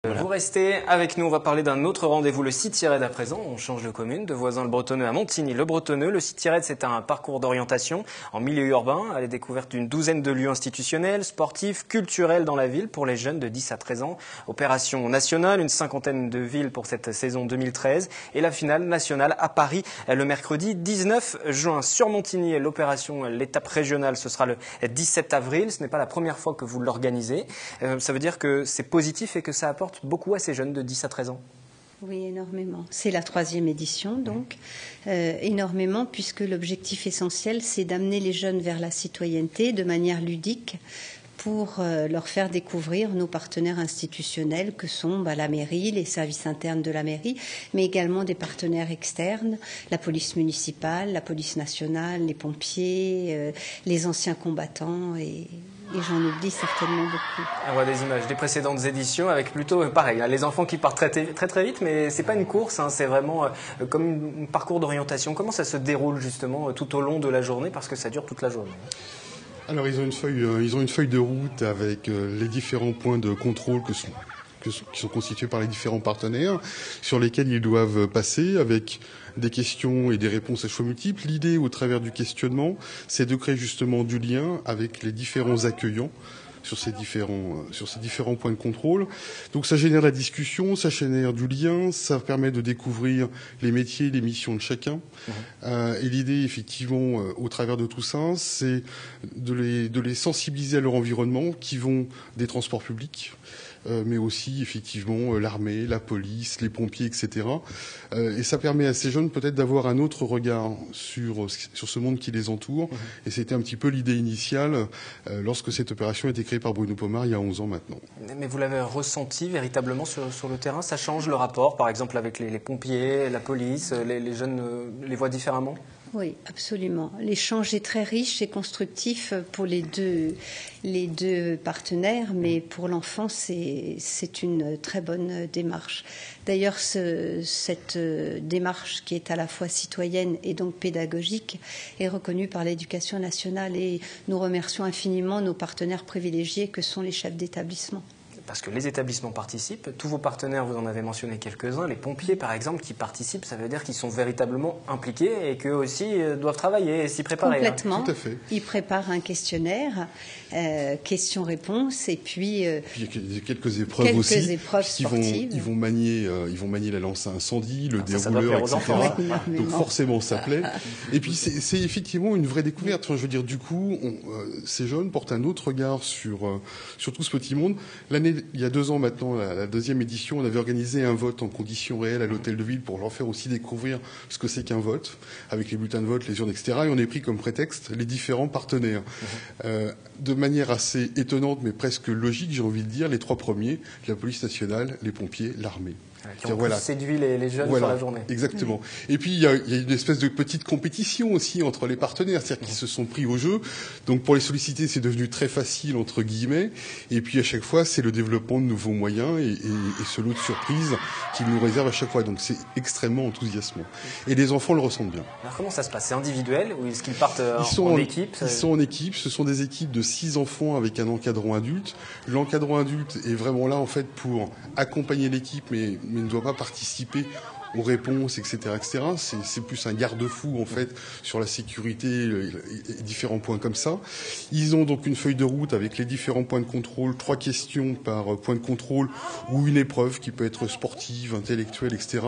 Voilà. Vous restez avec nous, on va parler d'un autre rendez-vous, le City Raid à présent. On change de commune, de Voisins-le-Bretonneux à Montigny-le-Bretonneux. Le City Raid, c'est un parcours d'orientation en milieu urbain, à la découverte d'une douzaine de lieux institutionnels, sportifs, culturels dans la ville pour les jeunes de 10 à 13 ans. Opération nationale, une cinquantaine de villes pour cette saison 2013 et la finale nationale à Paris le mercredi 19 juin. Sur Montigny, l'opération, l'étape régionale, ce sera le 17 avril. Ce n'est pas la première fois que vous l'organisez. Ça veut dire que c'est positif et que ça apporte beaucoup à ces jeunes de 10 à 13 ans. Oui, énormément. C'est la 3e édition, donc énormément, puisque l'objectif essentiel, c'est d'amener les jeunes vers la citoyenneté de manière ludique pour leur faire découvrir nos partenaires institutionnels que sont la mairie, les services internes de la mairie, mais également des partenaires externes, la police municipale, la police nationale, les pompiers, les anciens combattants et j'en oublie certainement beaucoup. On voit des images des précédentes éditions avec plutôt pareil, les enfants qui partent très vite, mais c'est pas une course, c'est vraiment comme un parcours d'orientation. Comment ça se déroule justement tout au long de la journée, parce que ça dure toute la journée? Alors ils ont une feuille de route avec les différents points de contrôle qui sont constitués par les différents partenaires, sur lesquels ils doivent passer avec des questions et des réponses à choix multiples. L'idée, au travers du questionnement, c'est de créer justement du lien avec les différents accueillants sur ces différents points de contrôle. Donc ça génère la discussion, ça génère du lien, ça permet de découvrir les métiers, les missions de chacun. Et l'idée, effectivement, au travers de tout ça, c'est de les sensibiliser à leur environnement, qui vont des transports publics, mais aussi effectivement l'armée, la police, les pompiers, etc. Et ça permet à ces jeunes peut-être d'avoir un autre regard sur ce monde qui les entoure. Et c'était un petit peu l'idée initiale lorsque cette opération a été créée par Bruno Pomar il y a 11 ans maintenant. Mais vous l'avez ressenti véritablement sur le terrain? Ça change le rapport, par exemple, avec les pompiers, la police, les jeunes les voient différemment? Oui, absolument. L'échange est très riche et constructif pour les deux partenaires, mais pour l'enfant, c'est une très bonne démarche. D'ailleurs, cette démarche qui est à la fois citoyenne et donc pédagogique est reconnue par l'Éducation nationale et nous remercions infiniment nos partenaires privilégiés que sont les chefs d'établissement. Parce que les établissements participent, tous vos partenaires, vous en avez mentionné quelques-uns, les pompiers par exemple qui participent, ça veut dire qu'ils sont véritablement impliqués et qu'eux aussi doivent travailler et s'y préparer. Complètement. Tout à fait. Ils préparent un questionnaire, questions-réponses et puis... Puis il y a quelques épreuves aussi. Épreuves sportives. Ils vont manier la lance à incendie, le dérouleur, etc. Donc forcément ça plaît. Et puis c'est effectivement une vraie découverte. Enfin, je veux dire, du coup, ces jeunes portent un autre regard sur tout ce petit monde. Il y a 2 ans maintenant, la 2e édition, on avait organisé un vote en conditions réelles à l'hôtel de ville pour leur faire aussi découvrir ce que c'est qu'un vote, avec les bulletins de vote, les urnes, etc. Et on a pris comme prétexte les différents partenaires. De manière assez étonnante, mais presque logique, j'ai envie de dire, les 3 premiers, la police nationale, les pompiers, l'armée. Qui ont séduit les jeunes sur la journée. Exactement. Et puis, il y a une espèce de petite compétition aussi entre les partenaires, c'est-à-dire qu'ils se sont pris au jeu. Donc, pour les solliciter, c'est devenu très facile, entre guillemets. Et puis, à chaque fois, c'est le développement de nouveaux moyens et ce lot de surprises qu'ils nous réservent à chaque fois. Donc, c'est extrêmement enthousiasmant. Et les enfants le ressentent bien. Alors, comment ça se passe? C'est individuel ou est-ce qu'ils partent en équipe? Ils sont en équipe. Ce sont des équipes de 6 enfants avec un encadrant adulte. L'encadrant adulte est vraiment là, en fait, pour accompagner l'équipe, mais ne doit pas participer aux réponses, etc., etc. C'est plus un garde-fou, en fait, sur la sécurité et différents points comme ça. Ils ont donc une feuille de route avec les différents points de contrôle, 3 questions par point de contrôle ou une épreuve qui peut être sportive, intellectuelle, etc.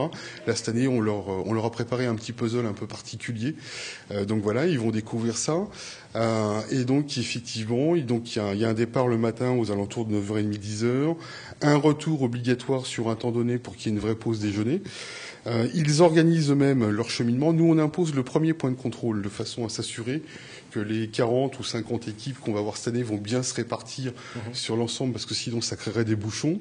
Là, cette année, on leur a préparé un petit puzzle un peu particulier. Donc voilà, ils vont découvrir ça. Et donc, effectivement, il y a un départ le matin aux alentours de 9h30, 10h, un retour obligatoire sur un temps donné pour qu'il y ait une vraie pause déjeuner. Ils organisent eux-mêmes leur cheminement. Nous, on impose le premier point de contrôle de façon à s'assurer que les 40 ou 50 équipes qu'on va avoir cette année vont bien se répartir sur l'ensemble, parce que sinon ça créerait des bouchons.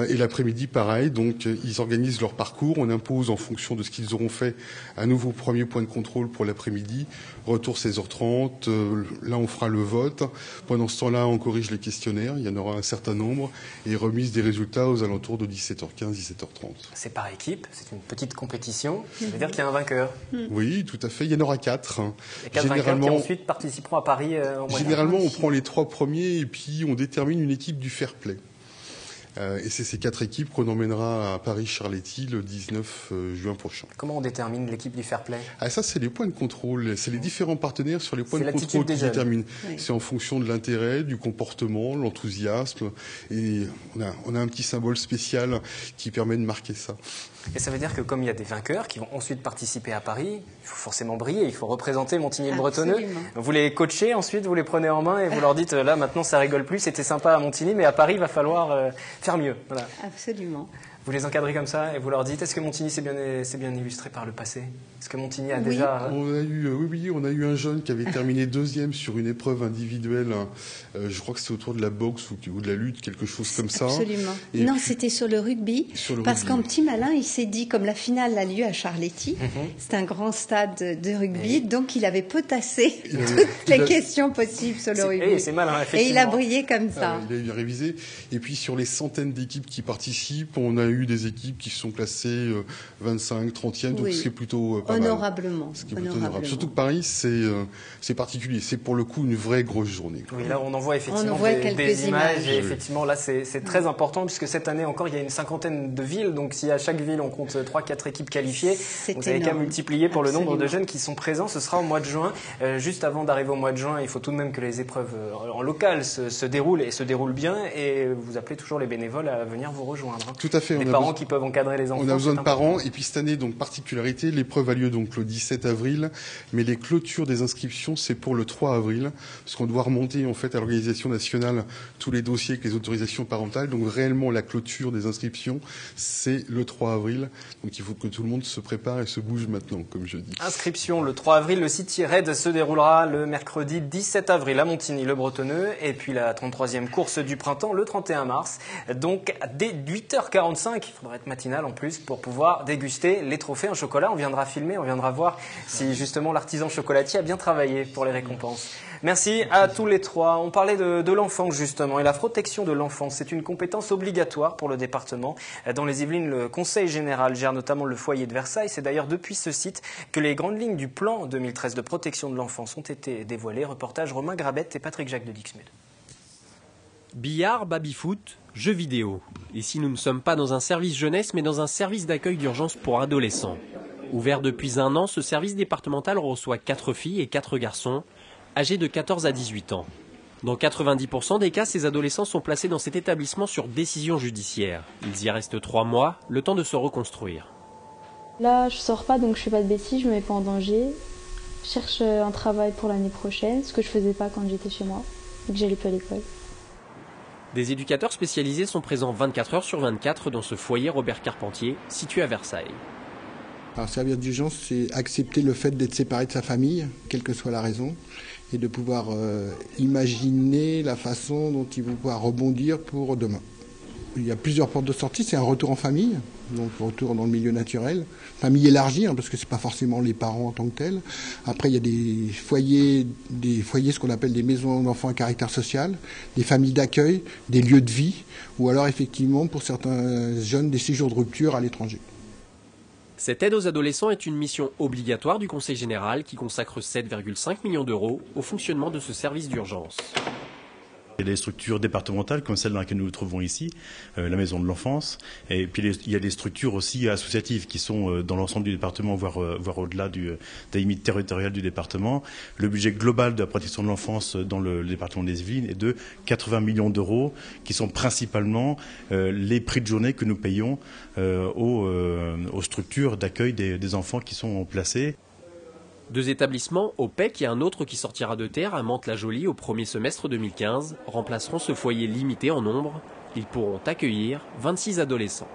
Et l'après-midi, pareil, donc ils organisent leur parcours. On impose en fonction de ce qu'ils auront fait un nouveau premier point de contrôle pour l'après-midi. Retour 16h30, là on fera le vote. Pendant ce temps-là, on corrige les questionnaires, il y en aura un certain nombre, et remise des résultats aux alentours de 17h15, 17h30. C'est par équipe, c'est une petite compétition, ça veut dire qu'il y a un vainqueur. Oui, tout à fait, il y en aura 4. Et 4 vainqueurs qui ensuite participeront à Paris en moyenne. Généralement, on prend les 3 premiers et puis on détermine une équipe du fair play. Et c'est ces 4 équipes qu'on emmènera à Paris-Charletti le 19 juin prochain. Comment on détermine l'équipe du fair play? Ça, c'est les points de contrôle. C'est les différents partenaires sur les points de contrôle qui déterminent. Oui. C'est en fonction de l'intérêt, du comportement, l'enthousiasme. Et on a un petit symbole spécial qui permet de marquer ça. Et ça veut dire que comme il y a des vainqueurs qui vont ensuite participer à Paris, il faut forcément briller, il faut représenter Montigny-le-Bretonneux. Vous les coachez ensuite, vous les prenez en main et vous leur dites là maintenant ça rigole plus, c'était sympa à Montigny, mais à Paris il va falloir faire mieux. Voilà. Absolument. Vous les encadrez comme ça et vous leur dites est-ce que Montigny s'est bien illustré par le passé? Est-ce que Montigny a déjà... On a eu un jeune qui avait terminé 2e sur une épreuve individuelle, je crois que c'était autour de la boxe ou de la lutte, quelque chose comme ça. Absolument. Non, c'était sur le rugby, parce qu'en petit malin, il s'est dit, comme la finale a lieu à Charletti, c'est un grand stade de rugby, donc il avait potassé toutes les questions possibles sur le rugby. C'est malin, effectivement. Et il a brillé comme ça. Il a bien révisé. Et puis sur les centaines d'équipes qui participent, on a eu des équipes qui sont classées 25, 30e, donc ce qui est plutôt pas honorablement. Ce qui est plutôt honorable. Surtout que Paris, c'est particulier. C'est pour le coup une vraie grosse journée. Oui, là on en voit effectivement des images. Et effectivement là c'est très important puisque cette année encore il y a une cinquantaine de villes. Donc si à chaque ville on compte 3-4 équipes qualifiées, vous avez qu'à multiplier pour le nombre de jeunes qui sont présents. Ce sera au mois de juin. Juste avant d'arriver au mois de juin, il faut tout de même que les épreuves en local se déroulent et se déroulent bien. Et vous appelez toujours les bénévoles à venir vous rejoindre. Tout à fait. Les parents qui peuvent encadrer les enfants. On a besoin de parents. Et puis cette année, donc particularité, l'épreuve a lieu donc le 17 avril, mais les clôtures des inscriptions c'est pour le 3 avril, parce qu'on doit remonter en fait à l'organisation nationale tous les dossiers avec les autorisations parentales. Donc réellement la clôture des inscriptions c'est le 3 avril. Donc il faut que tout le monde se prépare et se bouge maintenant, comme je dis. Inscription le 3 avril. Le City Raid se déroulera le mercredi 17 avril à Montigny-le-Bretonneux, et puis la 33e course du printemps le 31 mars. Donc dès 8h45, il faudra être matinal en plus pour pouvoir déguster les trophées en chocolat. On viendra filmer, on viendra voir si justement l'artisan chocolatier a bien travaillé pour les récompenses. Merci à tous les trois. On parlait de l'enfant justement, et la protection de l'enfance, c'est une compétence obligatoire pour le département. Dans les Yvelines, le Conseil général gère notamment le foyer de Versailles. C'est d'ailleurs depuis ce site que les grandes lignes du plan 2013 de protection de l'enfance ont été dévoilées. Reportage Romain Grabette et Patrick Jacques de Dixmude. Billard, baby-foot, jeux vidéo. Ici, nous ne sommes pas dans un service jeunesse, mais dans un service d'accueil d'urgence pour adolescents. Ouvert depuis 1 an, ce service départemental reçoit 4 filles et 4 garçons, âgés de 14 à 18 ans. Dans 90% des cas, ces adolescents sont placés dans cet établissement sur décision judiciaire. Ils y restent 3 mois, le temps de se reconstruire. Là, je sors pas, donc je fais pas de bêtises, je me mets pas en danger. Je cherche un travail pour l'année prochaine, ce que je faisais pas quand j'étais chez moi, et que j'allais plus à l'école. Des éducateurs spécialisés sont présents 24 heures sur 24 dans ce foyer Robert Carpentier, situé à Versailles. Alors, servir d'urgence, c'est accepter le fait d'être séparé de sa famille, quelle que soit la raison, et de pouvoir imaginer la façon dont il va pouvoir rebondir pour demain. Il y a plusieurs portes de sortie, c'est un retour en famille, donc retour dans le milieu naturel, famille élargie, parce que c'est pas forcément les parents en tant que tels. Après, il y a des foyers, ce qu'on appelle des maisons d'enfants à caractère social, des familles d'accueil, des lieux de vie, ou alors effectivement pour certains jeunes des séjours de rupture à l'étranger. Cette aide aux adolescents est une mission obligatoire du Conseil général qui consacre 7,5 millions d'euros au fonctionnement de ce service d'urgence. Il y a des structures départementales comme celle dans laquelle nous nous trouvons ici, la maison de l'enfance, et puis il y a des structures aussi associatives qui sont dans l'ensemble du département, voire au-delà des limites territoriales du département. Le budget global de la protection de l'enfance dans le département des Yvelines est de 80 millions d'euros, qui sont principalement les prix de journée que nous payons aux structures d'accueil des enfants qui sont placés. 2 établissements, OPEC et un autre qui sortira de terre à Mantes-la-Jolie au premier semestre 2015, remplaceront ce foyer limité en nombre. Ils pourront accueillir 26 adolescents.